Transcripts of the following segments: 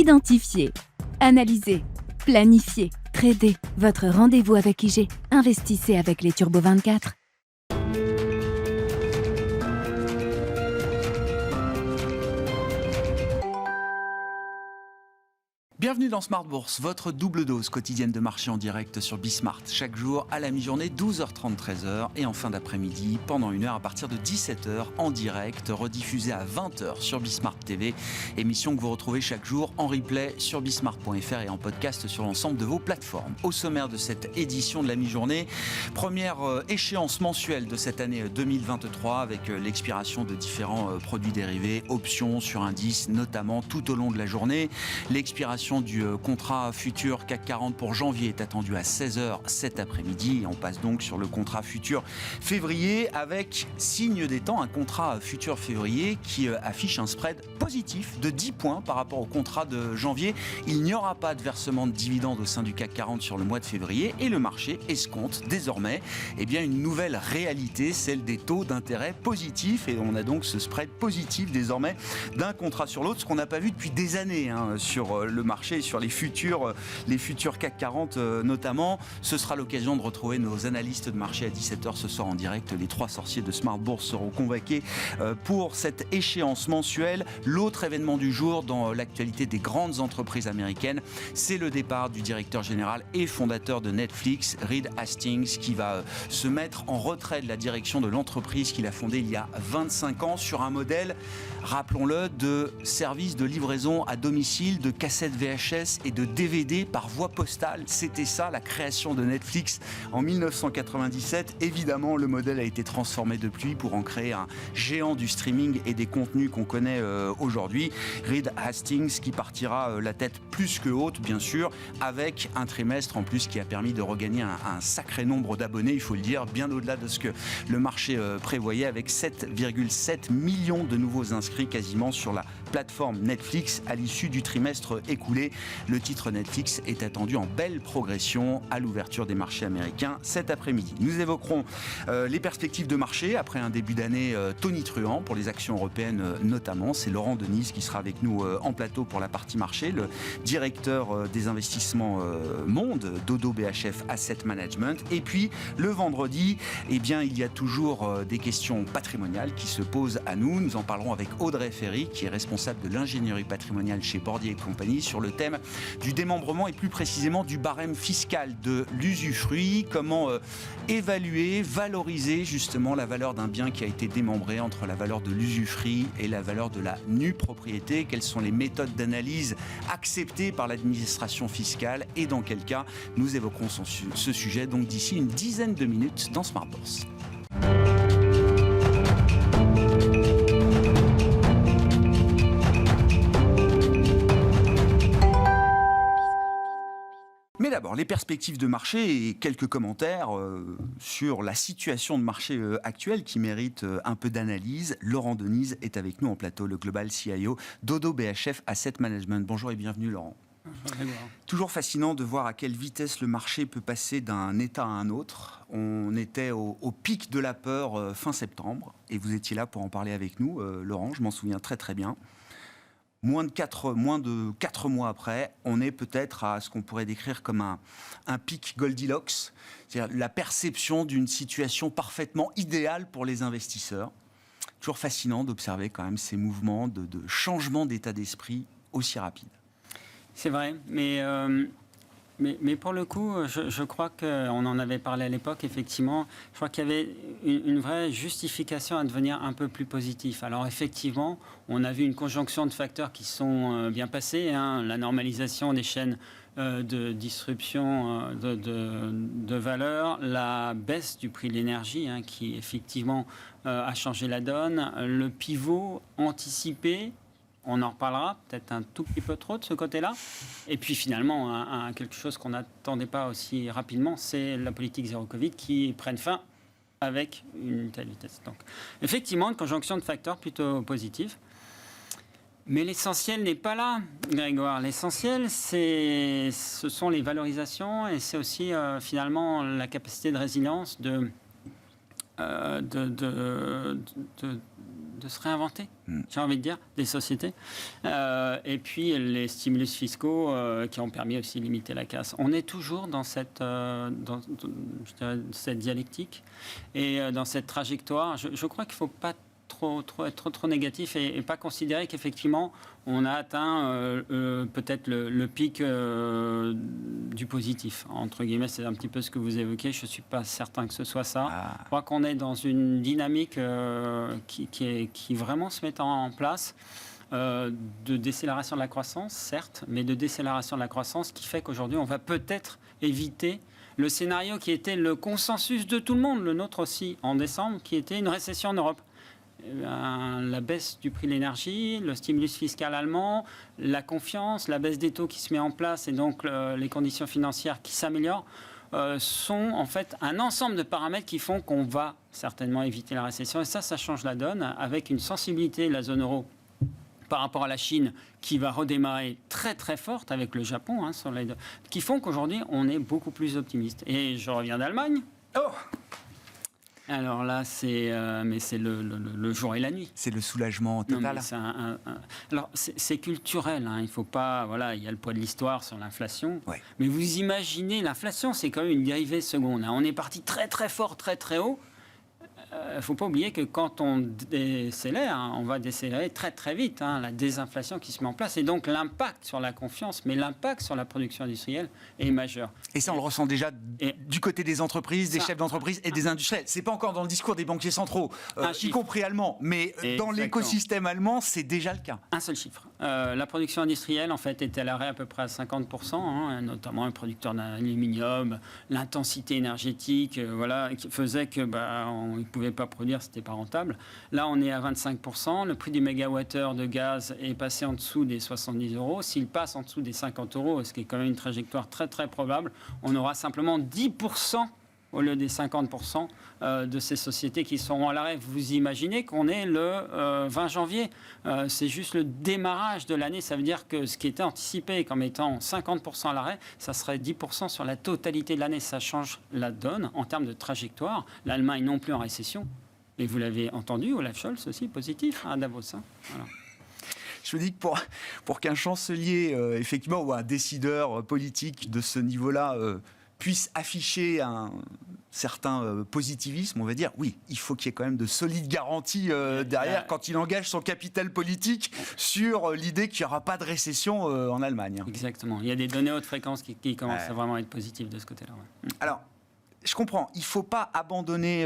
Identifier, analyser, planifier, trader. Votre rendez-vous avec IG. Investissez avec les Turbo 24. Bienvenue dans Smart Bourse, votre double dose quotidienne de marché en direct sur Bismart. Chaque jour à la mi-journée, 12h30, 13h et en fin d'après-midi, pendant une heure à partir de 17h en direct, rediffusée à 20h sur Bismart TV. Émission que vous retrouvez chaque jour en replay sur bismart.fr et en podcast sur l'ensemble de vos plateformes. Au sommaire de cette édition de la mi-journée, première échéance mensuelle de cette année 2023 avec l'expiration de différents produits dérivés, options sur indices notamment tout au long de la journée. L'expiration du contrat futur CAC 40 pour janvier est attendue à 16h cet après-midi. On passe donc sur le contrat futur février avec signe des temps, un contrat futur février qui affiche un spread positif de 10 points par rapport au contrat de janvier. Il n'y aura pas de versement de dividendes au sein du CAC 40 sur le mois de février et le marché escompte désormais une nouvelle réalité, celle des taux d'intérêt positifs, et on a donc ce spread positif désormais d'un contrat sur l'autre, ce qu'on n'a pas vu depuis des années sur le marché, sur les futurs CAC 40 notamment. Ce sera l'occasion de retrouver nos analystes de marché à 17h ce soir en direct. Les trois sorciers de Smart Bourse seront convoqués pour cette échéance mensuelle. L'autre événement du jour dans l'actualité des grandes entreprises américaines, c'est le départ du directeur général et fondateur de Netflix, Reed Hastings, qui va se mettre en retrait de la direction de l'entreprise qu'il a fondée il y a 25 ans sur un modèle, rappelons-le, de service de livraison à domicile de cassettes VHS et de DVD par voie postale. C'était ça la création de Netflix en 1997. Évidemment, le modèle a été transformé depuis pour en créer un géant du streaming et des contenus qu'on connaît aujourd'hui. Reed Hastings qui partira la tête plus que haute, bien sûr, avec un trimestre en plus qui a permis de regagner un sacré nombre d'abonnés, il faut le dire, bien au-delà de ce que le marché prévoyait, avec 7,7 millions de nouveaux inscrits quasiment sur la plateforme Netflix à l'issue du trimestre écoulé. Le titre Netflix est attendu en belle progression à l'ouverture des marchés américains cet après-midi. Nous évoquerons les perspectives de marché après un début d'année tonitruant pour les actions européennes notamment. C'est Laurent Denise qui sera avec nous en plateau pour la partie marché, le directeur des investissements Monde d'Odo BHF Asset Management. Et puis le vendredi, il y a toujours des questions patrimoniales qui se posent à nous. Nous en parlerons avec Audrey Ferry qui est responsable de l'ingénierie patrimoniale chez Bordier & Compagnie sur le thème du démembrement et plus précisément du barème fiscal de l'usufruit. Comment évaluer, valoriser justement la valeur d'un bien qui a été démembré entre la valeur de l'usufruit et la valeur de la nue propriété. Quelles sont les méthodes d'analyse acceptées par l'administration fiscale et dans quel cas? Nous évoquerons ce sujet donc d'ici une dizaine de minutes dans Smart Bourse. Mais d'abord, les perspectives de marché et quelques commentaires sur la situation de marché actuelle qui mérite un peu d'analyse. Laurent Denise est avec nous en plateau, le Global CIO d'Odo BHF Asset Management. Bonjour et bienvenue Laurent. Bonjour. Toujours fascinant de voir à quelle vitesse le marché peut passer d'un état à un autre. On était au pic de la peur fin septembre et vous étiez là pour en parler avec nous, Laurent, je m'en souviens très très bien. Moins de 4 mois après, on est peut-être à ce qu'on pourrait décrire comme un pic Goldilocks, c'est-à-dire la perception d'une situation parfaitement idéale pour les investisseurs. Toujours fascinant d'observer quand même ces mouvements de changement d'état d'esprit aussi rapides. C'est vrai, mais pour le coup, je crois qu'on en avait parlé à l'époque, effectivement. Je crois qu'il y avait une vraie justification à devenir un peu plus positif. Alors effectivement, on a vu une conjonction de facteurs qui sont bien passés. La normalisation des chaînes de distribution de valeur, la baisse du prix de l'énergie qui effectivement a changé la donne, le pivot anticipé. On en reparlera peut-être un tout petit peu trop de ce côté-là. Et puis finalement, quelque chose qu'on n'attendait pas aussi rapidement, c'est la politique zéro Covid qui prenne fin avec une telle vitesse. Donc effectivement, une conjonction de facteurs plutôt positifs. Mais l'essentiel n'est pas là, Grégoire. L'essentiel, ce sont les valorisations et c'est aussi finalement la capacité de résilience de se réinventer, j'ai envie de dire, des sociétés. Et puis les stimulus fiscaux qui ont permis aussi de limiter la casse. On est toujours dans cette dialectique et dans cette trajectoire. Je crois qu'il ne faut pas être trop négatif et pas considérer qu'effectivement on a atteint peut-être le pic du positif, entre guillemets. C'est un petit peu ce que vous évoquez. Je ne suis pas certain que ce soit ça. Je crois qu'on est dans une dynamique qui vraiment se met en place de décélération de la croissance, certes, mais de décélération de la croissance qui fait qu'aujourd'hui on va peut-être éviter le scénario qui était le consensus de tout le monde, le nôtre aussi en décembre, qui était une récession en Europe. La baisse du prix de l'énergie, le stimulus fiscal allemand, la confiance, la baisse des taux qui se met en place et donc les conditions financières qui s'améliorent sont en fait un ensemble de paramètres qui font qu'on va certainement éviter la récession. Et ça change la donne avec une sensibilité de la zone euro par rapport à la Chine qui va redémarrer très très forte avec le Japon, qui font qu'aujourd'hui on est beaucoup plus optimiste. Et je reviens d'Allemagne. Alors là, c'est le jour et la nuit. C'est le soulagement total. Alors, c'est culturel. Il faut pas. Voilà, il y a le poids de l'histoire sur l'inflation. Ouais. Mais vous imaginez, l'inflation, c'est quand même une dérivée seconde. On est parti très très fort, très très haut. Il ne faut pas oublier que quand on décélère, on va décélérer très très vite, la désinflation qui se met en place. Et donc l'impact sur la confiance, mais l'impact sur la production industrielle est majeur. Et ça, on le ressent déjà du côté des entreprises, des chefs d'entreprise et des industriels. C'est pas encore dans le discours des banquiers centraux, y compris allemands, mais dans l'écosystème allemand, c'est déjà le cas. Un seul chiffre. La production industrielle, en fait, était à l'arrêt à peu près à 50%, notamment un producteur d'aluminium, l'intensité énergétique, qui faisait que on ne pouvait pas produire, c'était pas rentable. Là, on est à 25%. Le prix du mégawattheure de gaz est passé en dessous des 70 €. S'il passe en dessous des 50 €, ce qui est quand même une trajectoire très très probable, on aura simplement 10% au lieu des 50% de ces sociétés qui seront à l'arrêt. Vous imaginez qu'on est le 20 janvier. C'est juste le démarrage de l'année. Ça veut dire que ce qui était anticipé comme étant 50% à l'arrêt, ça serait 10% sur la totalité de l'année. Ça change la donne en termes de trajectoire. L'Allemagne non plus en récession. Et vous l'avez entendu, Olaf Scholz aussi, positif à Davos. Voilà. Je me dis que pour qu'un chancelier, effectivement, ou un décideur politique de ce niveau-là puisse afficher un certain positivisme, on va dire, oui, il faut qu'il y ait quand même de solides garanties derrière quand il engage son capital politique sur l'idée qu'il n'y aura pas de récession en Allemagne. Exactement. Il y a des données haute fréquence qui commencent à vraiment être positives de ce côté-là. Ouais. Alors, je comprends, il ne faut pas abandonner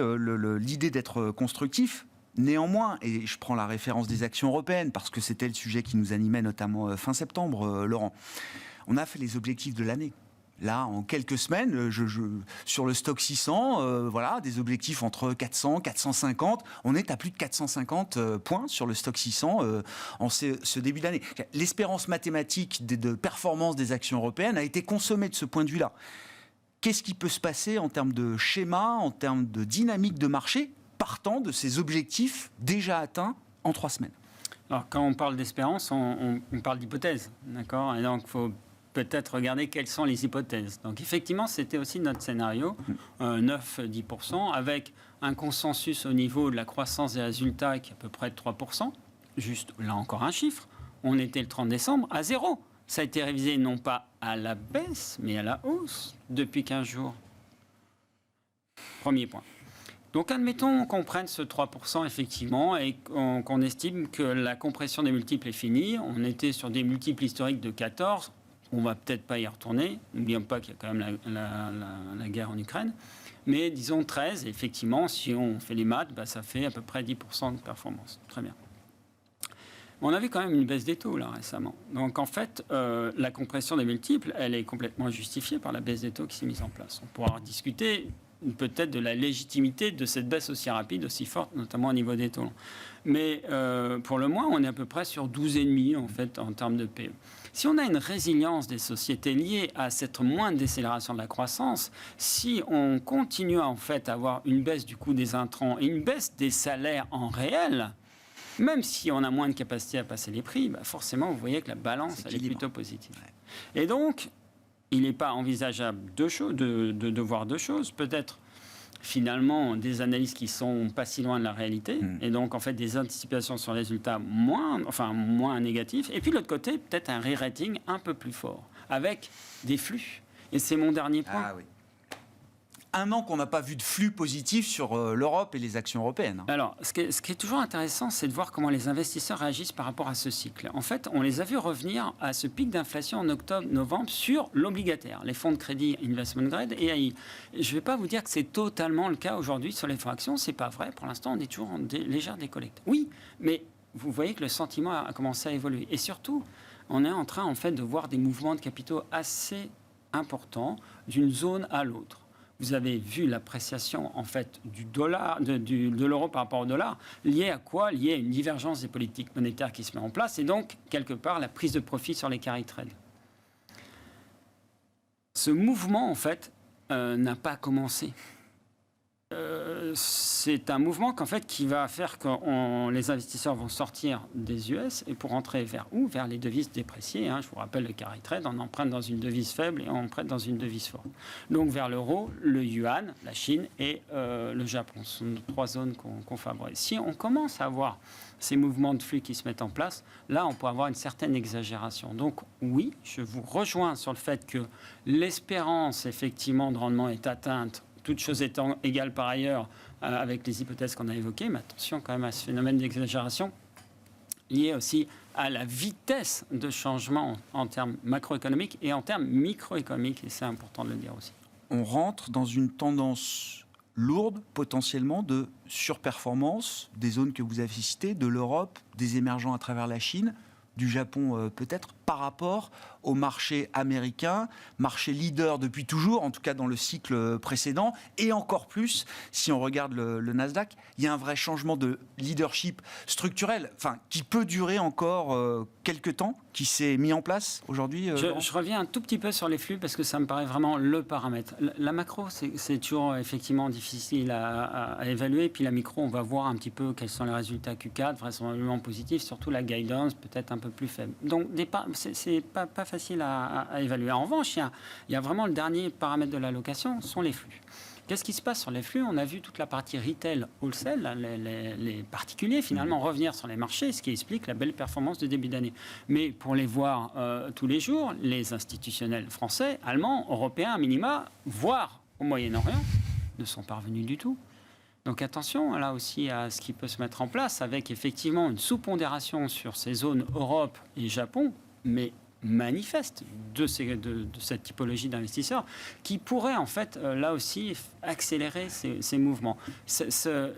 l'idée d'être constructif. Néanmoins, et je prends la référence des actions européennes, parce que c'était le sujet qui nous animait notamment fin septembre, Laurent, on a fait les objectifs de l'année. Là, en quelques semaines, sur le stock 600, des objectifs entre 400, 450. On est à plus de 450 points sur le stock 600 en ce début d'année. L'espérance mathématique de performance des actions européennes a été consommée de ce point de vue-là. Qu'est-ce qui peut se passer en termes de schéma, en termes de dynamique de marché, partant de ces objectifs déjà atteints en 3 semaines? Alors, quand on parle d'espérance, on parle d'hypothèse, d'accord ? Et donc, il faut peut-être regarder quelles sont les hypothèses. Donc effectivement, c'était aussi notre scénario, 9-10%, avec un consensus au niveau de la croissance des résultats qui est à peu près de 3%. Juste, là encore un chiffre, on était le 30 décembre à 0. Ça a été révisé non pas à la baisse, mais à la hausse depuis 15 jours. Premier point. Donc admettons qu'on prenne ce 3% effectivement et qu'on estime que la compression des multiples est finie. On était sur des multiples historiques de 14. On ne va peut-être pas y retourner. N'oublions pas qu'il y a quand même la guerre en Ukraine. Mais disons 13, et effectivement, si on fait les maths, ça fait à peu près 10% de performance. Très bien. On a vu quand même une baisse des taux là récemment. Donc en fait, la compression des multiples, elle est complètement justifiée par la baisse des taux qui s'est mise en place. On pourra discuter peut-être de la légitimité de cette baisse aussi rapide, aussi forte, notamment au niveau des taux. Mais pour le moins, on est à peu près sur 12,5 en fait en termes de PE. Si on a une résilience des sociétés liée à cette moindre décélération de la croissance, si on continue en fait à avoir une baisse du coût des intrants et une baisse des salaires en réel, même si on a moins de capacité à passer les prix, forcément vous voyez que la balance elle est plutôt positive. Ouais. Et donc, il n'est pas envisageable de voir deux choses. Peut-être finalement des analyses qui sont pas si loin de la réalité, et donc en fait des anticipations sur les résultats moins négatifs, et puis de l'autre côté, peut-être un re-rating un peu plus fort, avec des flux. Et c'est mon dernier point. Ah oui. Un an qu'on n'a pas vu de flux positif sur l'Europe et les actions européennes. Alors, ce qui est toujours intéressant, c'est de voir comment les investisseurs réagissent par rapport à ce cycle. En fait, on les a vus revenir à ce pic d'inflation en octobre-novembre sur l'obligataire, les fonds de crédit investment grade et AI. Je ne vais pas vous dire que c'est totalement le cas aujourd'hui sur les fonds actions, c'est pas vrai. Pour l'instant, on est toujours en légère décollecte. Oui, mais vous voyez que le sentiment a commencé à évoluer. Et surtout, on est en train en fait de voir des mouvements de capitaux assez importants d'une zone à l'autre. Vous avez vu l'appréciation en fait du dollar, de l'euro par rapport au dollar, liée à quoi? Liée à une divergence des politiques monétaires qui se met en place et donc quelque part la prise de profit sur les carry trades. Ce mouvement en fait n'a pas commencé. C'est un mouvement qui va faire que les investisseurs vont sortir des US et pour rentrer vers où? Vers les devises dépréciées. Je vous rappelle le carry trade, on emprunte dans une devise faible et on emprunte dans une devise forte. Donc vers l'euro, le yuan, la Chine et le Japon. Ce sont 3 zones qu'on favorise. Si on commence à avoir ces mouvements de flux qui se mettent en place, là on peut avoir une certaine exagération. Donc oui, je vous rejoins sur le fait que l'espérance effectivement de rendement est atteinte, toutes choses étant égales par ailleurs, avec les hypothèses qu'on a évoquées, mais attention quand même à ce phénomène d'exagération lié aussi à la vitesse de changement en termes macroéconomiques et en termes microéconomiques, et c'est important de le dire aussi. On rentre dans une tendance lourde, potentiellement, de surperformance des zones que vous avez citées, de l'Europe, des émergents à travers la Chine, du Japon peut-être, par rapport au marché américain, marché leader depuis toujours, en tout cas dans le cycle précédent, et encore plus si on regarde le Nasdaq, il y a un vrai changement de leadership structurel, qui peut durer encore quelques temps, qui s'est mis en place aujourd'hui. Je reviens un tout petit peu sur les flux parce que ça me paraît vraiment le paramètre. La macro, c'est toujours effectivement difficile à évaluer, puis la micro, on va voir un petit peu quels sont les résultats Q4, vraisemblablement positifs, surtout la guidance peut-être un peu plus faible. Donc c'est pas facile à évaluer. En revanche, il y a vraiment le dernier paramètre de l'allocation, sont les flux. Qu'est-ce qui se passe sur les flux? On a vu toute la partie retail, wholesale, les particuliers finalement revenir sur les marchés, ce qui explique la belle performance de début d'année. Mais pour les voir tous les jours, les institutionnels français, allemands, européens, à minima, voire au Moyen-Orient, ne sont pas revenus du tout. Donc attention là aussi à ce qui peut se mettre en place avec effectivement une sous-pondération sur ces zones Europe et Japon, mais manifeste de cette typologie d'investisseurs qui pourrait en fait là aussi accélérer ces mouvements.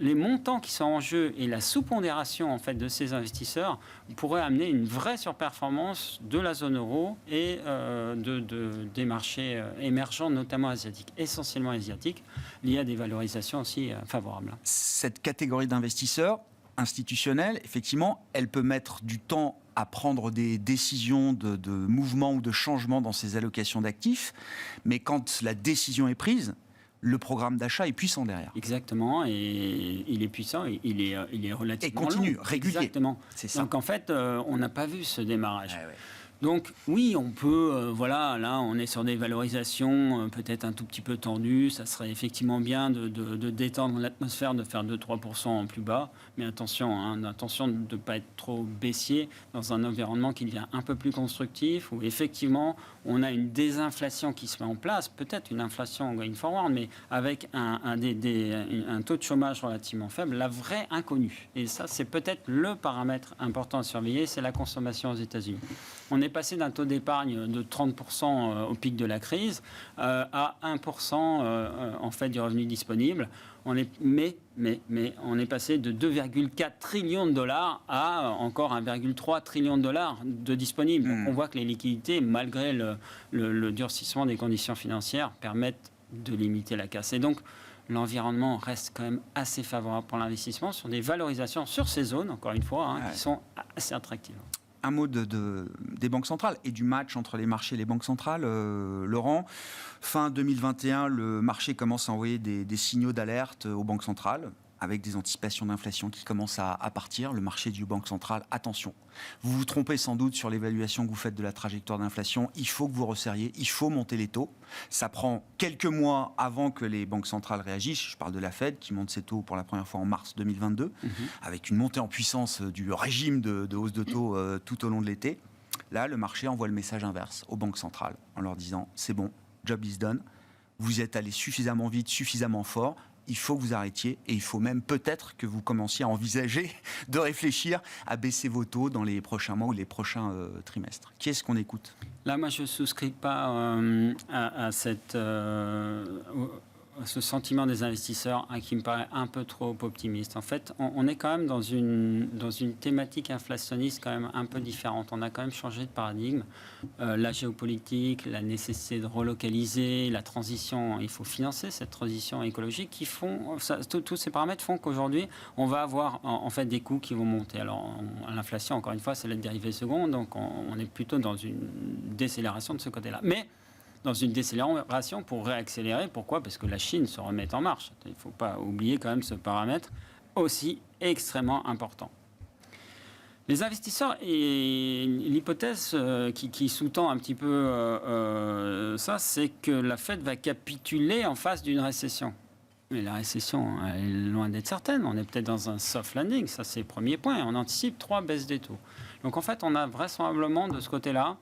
Les montants qui sont en jeu et la sous-pondération en fait de ces investisseurs pourraient amener une vraie surperformance de la zone euro et des marchés émergents, notamment asiatiques, essentiellement asiatiques, liés à des valorisations aussi favorables. Cette catégorie d'investisseurs institutionnels, effectivement, elle peut mettre du temps à prendre des décisions de mouvement ou de changement dans ses allocations d'actifs, mais quand la décision est prise, le programme d'achat est puissant derrière. Exactement, et il est puissant, et il est relativement long. Et continue, régulier. Exactement. C'est ça. Donc en fait, on n'a pas vu ce démarrage. Ouais. Donc oui, on peut, là on est sur des valorisations peut-être un tout petit peu tendues, ça serait effectivement bien de détendre l'atmosphère, de faire 2-3% en plus bas, mais attention de ne pas être trop baissier dans un environnement qui devient un peu plus constructif, où effectivement on a une désinflation qui se met en place, peut-être une inflation going forward, mais avec un taux de chômage relativement faible, la vraie inconnue. Et ça c'est peut-être le paramètre important à surveiller, c'est la consommation aux États-Unis. On est passé d'un taux d'épargne de 30% au pic de la crise à 1% en fait du revenu disponible. Mais on est passé de 2,4 trillions de dollars à encore 1,3 trillion de dollars de disponibles. Donc on voit que les liquidités, malgré le durcissement des conditions financières, permettent de limiter la casse. Et donc l'environnement reste quand même assez favorable pour l'investissement sur des valorisations sur ces zones, encore une fois, qui sont assez attractives. Un mot des banques centrales et du match entre les marchés et les banques centrales. Laurent, fin 2021, le marché commence à envoyer des signaux d'alerte aux banques centrales. avec des anticipations d'inflation qui commencent à partir, le marché dit aux banques centrales, attention, vous vous trompez sans doute sur l'évaluation que vous faites de la trajectoire d'inflation, il faut que vous resserriez, il faut monter les taux. Ça prend quelques mois avant que les banques centrales réagissent, je parle de la Fed qui monte ses taux pour la première fois en mars 2022, avec une montée en puissance du régime de hausse de taux tout au long de l'été. Là, le marché envoie le message inverse aux banques centrales en leur disant, c'est bon, job is done, vous êtes allé suffisamment vite, suffisamment fort, il faut que vous arrêtiez et il faut même peut-être que vous commenciez à envisager de réfléchir à baisser vos taux dans les prochains mois ou les prochains trimestres. Qui est-ce qu'on écoute ? Là, moi, je ne souscris pas à ce sentiment des investisseurs qui me paraît un peu trop optimiste. En fait, on est quand même dans une thématique inflationniste quand même un peu différente. On a quand même changé de paradigme. La géopolitique, la nécessité de relocaliser, la transition, il faut financer cette transition écologique qui font, tous ces paramètres font qu'aujourd'hui, on va avoir en fait des coûts qui vont monter. Alors, l'inflation, encore une fois, c'est la dérivée seconde, donc on est plutôt dans une décélération de ce côté-là. Mais dans une décélération pour réaccélérer. Pourquoi ? Parce que la Chine se remet en marche. Il ne faut pas oublier quand même ce paramètre aussi extrêmement important. Les investisseurs, et l'hypothèse qui sous-tend un petit peu ça, c'est que la Fed va capituler en face d'une récession. Mais la récession elle est loin d'être certaine. On est peut-être dans un soft landing, ça c'est le premier point. On anticipe 3 baisses des taux. Donc en fait, on a vraisemblablement de ce côté-là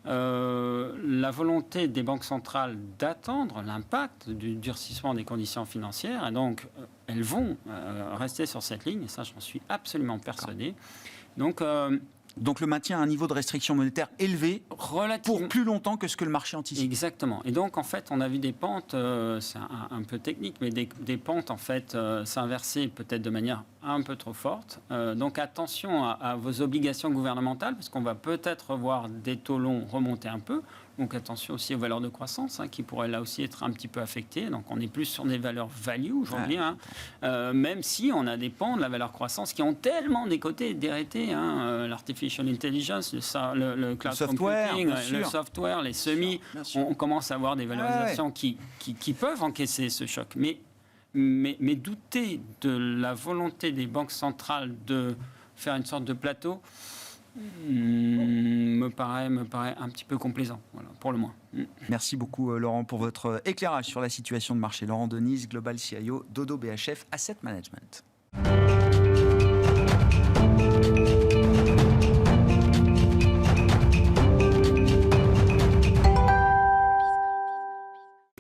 la volonté des banques centrales d'attendre l'impact du durcissement des conditions financières. Et donc, elles vont rester sur cette ligne. Et ça, j'en suis absolument persuadé. Donc le maintien à un niveau de restriction monétaire élevé pour plus longtemps que ce que le marché anticipe. Exactement. Et donc, en fait, on a vu des pentes, c'est un peu technique, mais des pentes, en fait, s'inverser peut-être de manière un peu trop forte. Donc, attention à vos obligations gouvernementales, parce qu'on va peut-être voir des taux longs remonter un peu. Donc, attention aussi aux valeurs de croissance, qui pourraient là aussi être un petit peu affectées. Donc, on est plus sur des valeurs value aujourd'hui, même si on a des pans de la valeur croissance qui ont tellement décoté et dérété, l'artificial intelligence, le cloud computing, le software, les semis. On commence à avoir des valorisations qui peuvent encaisser ce choc. Mais douter de la volonté des banques centrales de faire une sorte de plateau me paraît un petit peu complaisant, voilà, pour le moins. Merci beaucoup Laurent pour votre éclairage sur la situation de marché. Laurent Denise, Global CIO d'Oddo BHF Asset Management.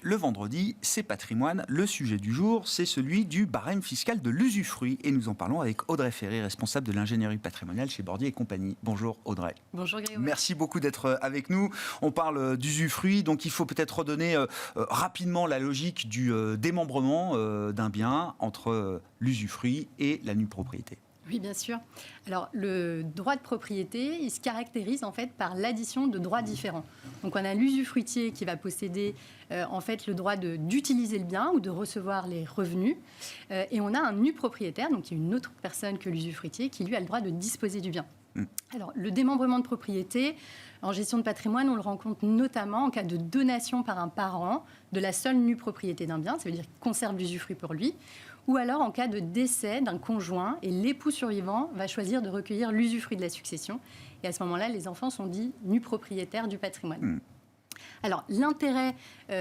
Le vendredi, c'est patrimoine. Le sujet du jour, c'est celui du barème fiscal de l'usufruit. Et nous en parlons avec Audrey Ferré, responsable de l'ingénierie patrimoniale chez Bordier et compagnie. Bonjour Audrey. Bonjour Grégoire. Merci beaucoup d'être avec nous. On parle d'usufruit, donc il faut peut-être redonner rapidement la logique du démembrement d'un bien entre l'usufruit et la nue propriété. Oui, bien sûr. Alors, le droit de propriété, il se caractérise en fait par l'addition de droits différents. Donc, on a l'usufruitier qui va posséder en fait le droit d'utiliser le bien ou de recevoir les revenus. Et on a un nu propriétaire, donc il y a une autre personne que l'usufruitier, qui lui a le droit de disposer du bien. Alors, le démembrement de propriété, en gestion de patrimoine, on le rencontre notamment en cas de donation par un parent de la seule nue propriété d'un bien, ça veut dire qu'il conserve l'usufruit pour lui, ou alors en cas de décès d'un conjoint et l'époux survivant va choisir de recueillir l'usufruit de la succession. Et à ce moment-là, les enfants sont dits nus propriétaires du patrimoine. Alors, l'intérêt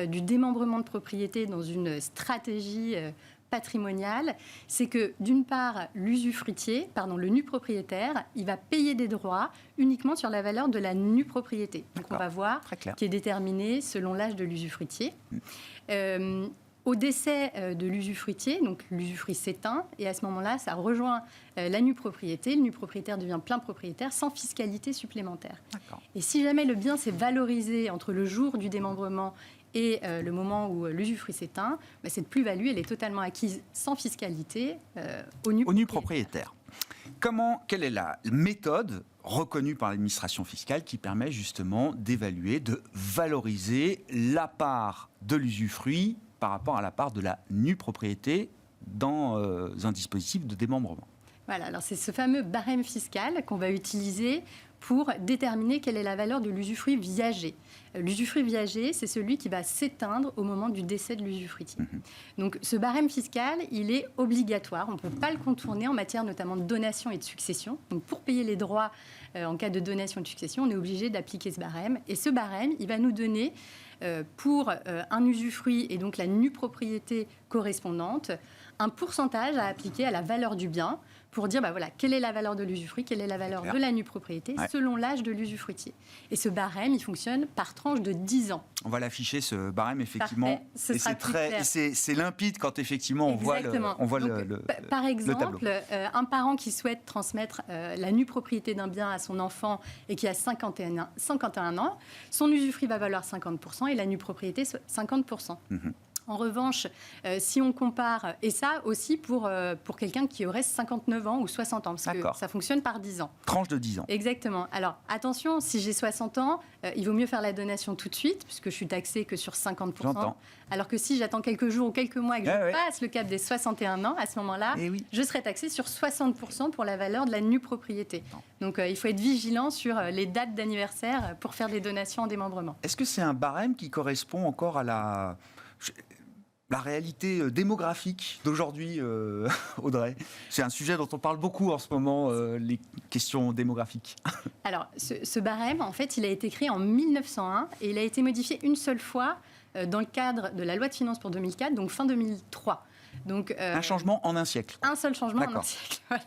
du démembrement de propriété dans une stratégie patrimoniale, c'est que d'une part, le nu propriétaire, il va payer des droits uniquement sur la valeur de la nue propriété. Donc on va voir qui est déterminé selon l'âge de l'usufruitier. Au décès de l'usufruitier, donc l'usufruit s'éteint, et à ce moment-là, ça rejoint la nue propriété. Le nu propriétaire devient plein propriétaire sans fiscalité supplémentaire. Et si jamais le bien s'est valorisé entre le jour du démembrement et le moment où l'usufruit s'éteint, cette plus-value, elle est totalement acquise sans fiscalité au nu propriétaire. Quelle est la méthode reconnue par l'administration fiscale qui permet justement d'évaluer, de valoriser la part de l'usufruit par rapport à la part de la nue propriété dans un dispositif de démembrement? Voilà, alors c'est ce fameux barème fiscal qu'on va utiliser pour déterminer quelle est la valeur de l'usufruit viager. L'usufruit viager, c'est celui qui va s'éteindre au moment du décès de l'usufruitier. Donc ce barème fiscal, il est obligatoire. On ne peut pas le contourner en matière notamment de donation et de succession. Donc pour payer les droits en cas de donation et de succession, on est obligé d'appliquer ce barème. Et ce barème, il va nous donner pour un usufruit et donc la nue propriété correspondante, un pourcentage à appliquer à la valeur du bien pour dire quelle est la valeur de l'usufruit, quelle est la valeur de la nue propriété selon l'âge de l'usufruitier. Et ce barème, il fonctionne par tranche de 10 ans. On va l'afficher, ce barème, effectivement. Parfait, et c'est limpide quand, effectivement, on voit le par exemple, le un parent qui souhaite transmettre la nue propriété d'un bien à son enfant et qui a 51 ans, son usufruit va valoir 50% et la nue propriété 50%. En revanche, si on compare, et ça aussi pour quelqu'un qui aurait 59 ans ou 60 ans, parce que ça fonctionne par 10 ans. Tranche de 10 ans. Exactement. Alors, attention, si j'ai 60 ans, il vaut mieux faire la donation tout de suite, puisque je suis taxée que sur 50%. J'entends. Alors que si j'attends quelques jours ou quelques mois et que je passe le cap des 61 ans, à ce moment-là, je serai taxée sur 60% pour la valeur de la nue propriété. Donc, il faut être vigilant sur les dates d'anniversaire pour faire des donations en démembrement. Est-ce que c'est un barème qui correspond encore à la réalité démographique d'aujourd'hui, Audrey? C'est un sujet dont on parle beaucoup en ce moment, les questions démographiques. Alors, ce barème, en fait, il a été créé en 1901 et il a été modifié une seule fois dans le cadre de la loi de finances pour 2004, donc fin 2003. Donc, un changement en un siècle. Un seul changement en un siècle. Voilà.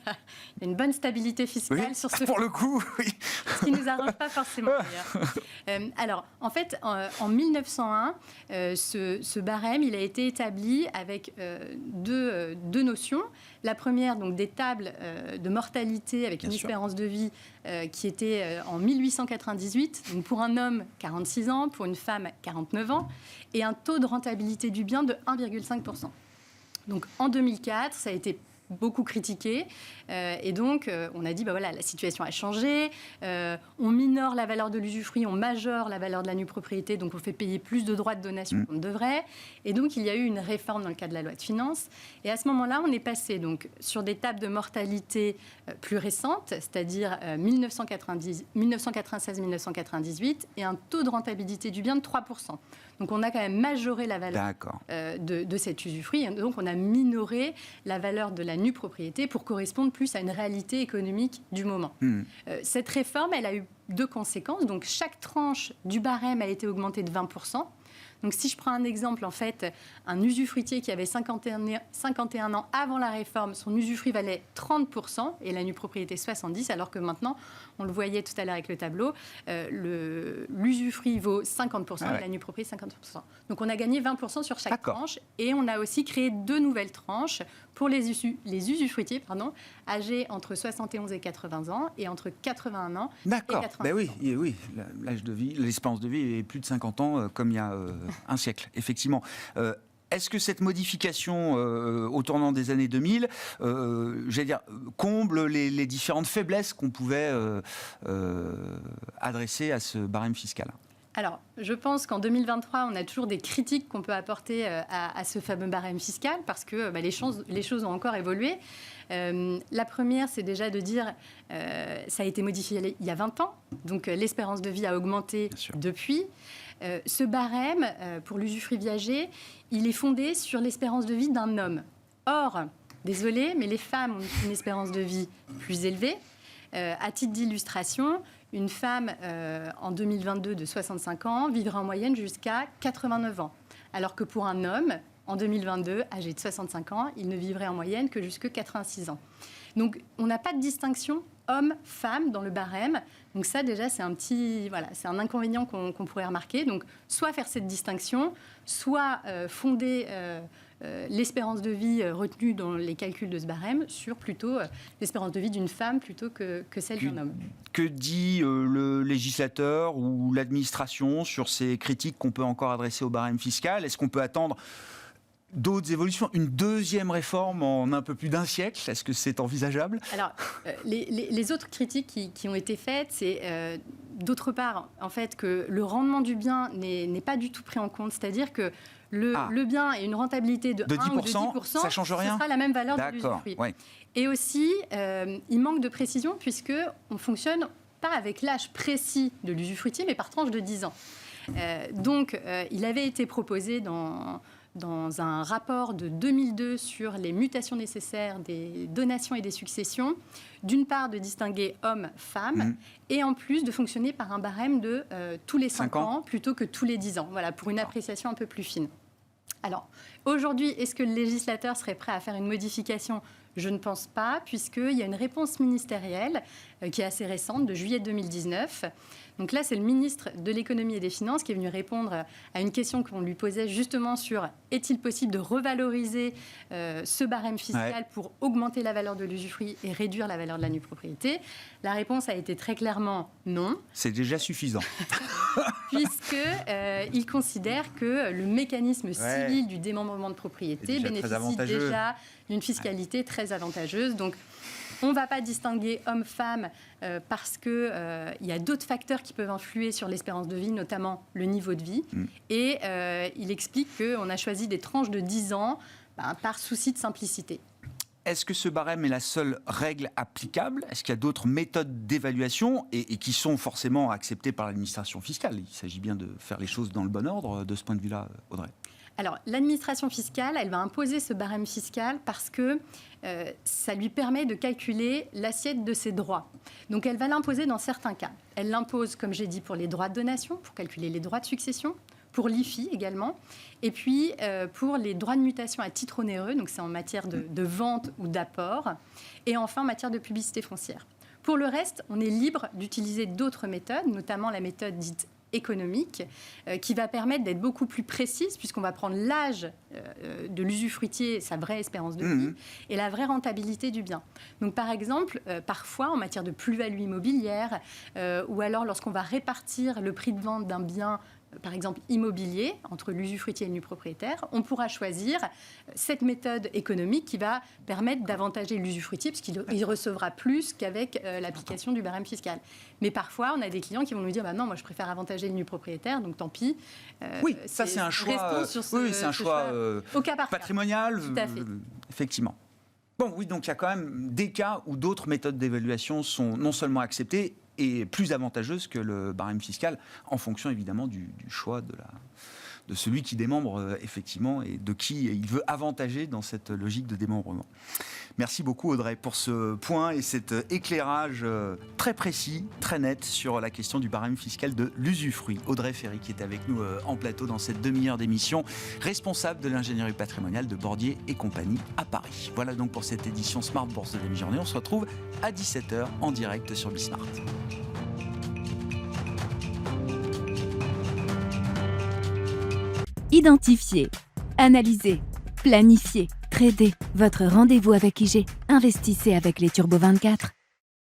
Il y a une bonne stabilité fiscale sur ce pour le coup, ce qui ne nous arrange pas forcément d'ailleurs. Alors, en fait, en 1901, ce barème, il a été établi avec deux notions. La première, donc des tables de mortalité avec une espérance de vie qui était en 1898, donc pour un homme 46 ans, pour une femme 49 ans, et un taux de rentabilité du bien de 1,5%. Donc en 2004, ça a été beaucoup critiqué. Et donc, on a dit, la situation a changé. On minore la valeur de l'usufruit, on majore la valeur de la nue propriété, donc on fait payer plus de droits de donation qu'on ne devrait. Et donc, il y a eu une réforme dans le cadre de la loi de finances. Et à ce moment-là, on est passé donc, sur des tables de mortalité plus récentes, c'est-à-dire 1996-1998, et un taux de rentabilité du bien de 3%. Donc, on a quand même majoré la valeur de cet usufruit. Et donc, on a minoré la valeur de la nue propriété pour correspondre plus à une réalité économique du moment. Cette réforme, elle a eu deux conséquences. Donc, chaque tranche du barème a été augmentée de 20%. Donc, si je prends un exemple, en fait, un usufruitier qui avait 51 ans avant la réforme, son usufruit valait 30% et la nue propriété 70%, alors que maintenant, on le voyait tout à l'heure avec le tableau, l'usufruit vaut 50% et la nue propriété 50%. Donc, on a gagné 20% sur chaque tranche et on a aussi créé deux nouvelles tranches pour les usufruitiers âgés entre 71 et 80 ans et entre 81 ans et 80 ans. Ben oui, l'âge de vie, l'espérance de vie est plus de 50 ans comme il y a un siècle, effectivement. Est-ce que cette modification au tournant des années 2000, comble les différentes faiblesses qu'on pouvait adresser à ce barème fiscal ? Alors, je pense qu'en 2023, on a toujours des critiques qu'on peut apporter à ce fameux barème fiscal parce que les choses ont encore évolué. La première, c'est déjà de dire ça a été modifié il y a 20 ans, donc l'espérance de vie a augmenté depuis. Ce barème, pour l'usufruit viager, il est fondé sur l'espérance de vie d'un homme. Or, désolé, mais les femmes ont une espérance de vie plus élevée. À titre d'illustration, une femme en 2022 de 65 ans vivra en moyenne jusqu'à 89 ans. Alors que pour un homme, en 2022, âgé de 65 ans, il ne vivrait en moyenne que jusqu'à 86 ans. Donc, on n'a pas de distinction homme-femme dans le barème. Donc ça, déjà, c'est c'est un inconvénient qu'on pourrait remarquer. Donc, soit faire cette distinction, soit fonder l'espérance de vie retenue dans les calculs de ce barème sur plutôt l'espérance de vie d'une femme plutôt que celle d'un homme. Que dit le législateur ou l'administration sur ces critiques qu'on peut encore adresser au barème fiscal ? Est-ce qu'on peut attendre d'autres évolutions, une deuxième réforme en un peu plus d'un siècle? Est-ce que c'est envisageable? Alors, les autres critiques qui ont été faites, c'est d'autre part, en fait, que le rendement du bien n'est pas du tout pris en compte. C'est-à-dire que le bien ait une rentabilité de 1 10%, ou de 10%, ça change rien. Ce sera la même valeur de l'usufruit. Ouais. Et aussi, il manque de précision puisqu'on fonctionne pas avec l'âge précis de l'usufruitier, mais par tranche de 10 ans. Il avait été proposé dans un rapport de 2002 sur les mutations nécessaires des donations et des successions, d'une part de distinguer hommes-femmes, et en plus de fonctionner par un barème de tous les 5 ans plutôt que tous les 10 ans, voilà, pour une appréciation un peu plus fine. Alors, aujourd'hui, est-ce que le législateur serait prêt à faire une modification ? Je ne pense pas, puisqu'il y a une réponse ministérielle qui est assez récente, de juillet 2019. Donc là, c'est le ministre de l'économie et des finances qui est venu répondre à une question qu'on lui posait justement sur est-il possible de revaloriser ce barème fiscal pour augmenter la valeur de l'usufruit et réduire la valeur de la nue propriété. La réponse a été très clairement non. C'est déjà suffisant. Puisqu'il considère que le mécanisme civil du démembrement de propriété bénéficie déjà d'une fiscalité très avantageuse. Donc, on ne va pas distinguer hommes-femmes parce qu'il y a d'autres facteurs qui peuvent influer sur l'espérance de vie, notamment le niveau de vie. Et il explique qu'on a choisi des tranches de 10 ans par souci de simplicité. Est-ce que ce barème est la seule règle applicable ? Est-ce qu'il y a d'autres méthodes d'évaluation et qui sont forcément acceptées par l'administration fiscale ? Il s'agit bien de faire les choses dans le bon ordre de ce point de vue-là, Audrey. Alors, l'administration fiscale, elle va imposer ce barème fiscal parce que ça lui permet de calculer l'assiette de ses droits. Donc, elle va l'imposer dans certains cas. Elle l'impose, comme j'ai dit, pour les droits de donation, pour calculer les droits de succession, pour l'IFI également, et puis pour les droits de mutation à titre onéreux, donc c'est en matière de vente ou d'apport, et enfin en matière de publicité foncière. Pour le reste, on est libre d'utiliser d'autres méthodes, notamment la méthode dite économique, qui va permettre d'être beaucoup plus précise, puisqu'on va prendre l'âge de l'usufruitier, sa vraie espérance de vie, et la vraie rentabilité du bien. Donc par exemple, parfois en matière de plus-value immobilière, ou alors lorsqu'on va répartir le prix de vente d'un bien, par exemple immobilier, entre l'usufruitier et le nu propriétaire, on pourra choisir cette méthode économique qui va permettre d'avantager l'usufruitier, puisqu'il recevra plus qu'avec l'application du barème fiscal. Mais parfois, on a des clients qui vont nous dire non, moi je préfère avantager le nu propriétaire, donc tant pis. Oui, ça c'est un choix, c'est un choix au cas par patrimonial, cas. Tout à fait. Effectivement. Bon, oui, donc il y a quand même des cas où d'autres méthodes d'évaluation sont non seulement acceptées, et plus avantageuse que le barème fiscal, en fonction évidemment du choix de celui qui démembre effectivement et de qui il veut avantager dans cette logique de démembrement. Merci beaucoup Audrey pour ce point et cet éclairage très précis, très net sur la question du barème fiscal de l'usufruit. Audrey Ferry qui est avec nous en plateau dans cette demi-heure d'émission, responsable de l'ingénierie patrimoniale de Bordier et compagnie à Paris. Voilà donc pour cette édition Smart Bourse de la mi-journée. On se retrouve à 17h en direct sur Bismart. Identifier, analyser, planifier, trader. Votre rendez-vous avec IG. Investissez avec les Turbo 24.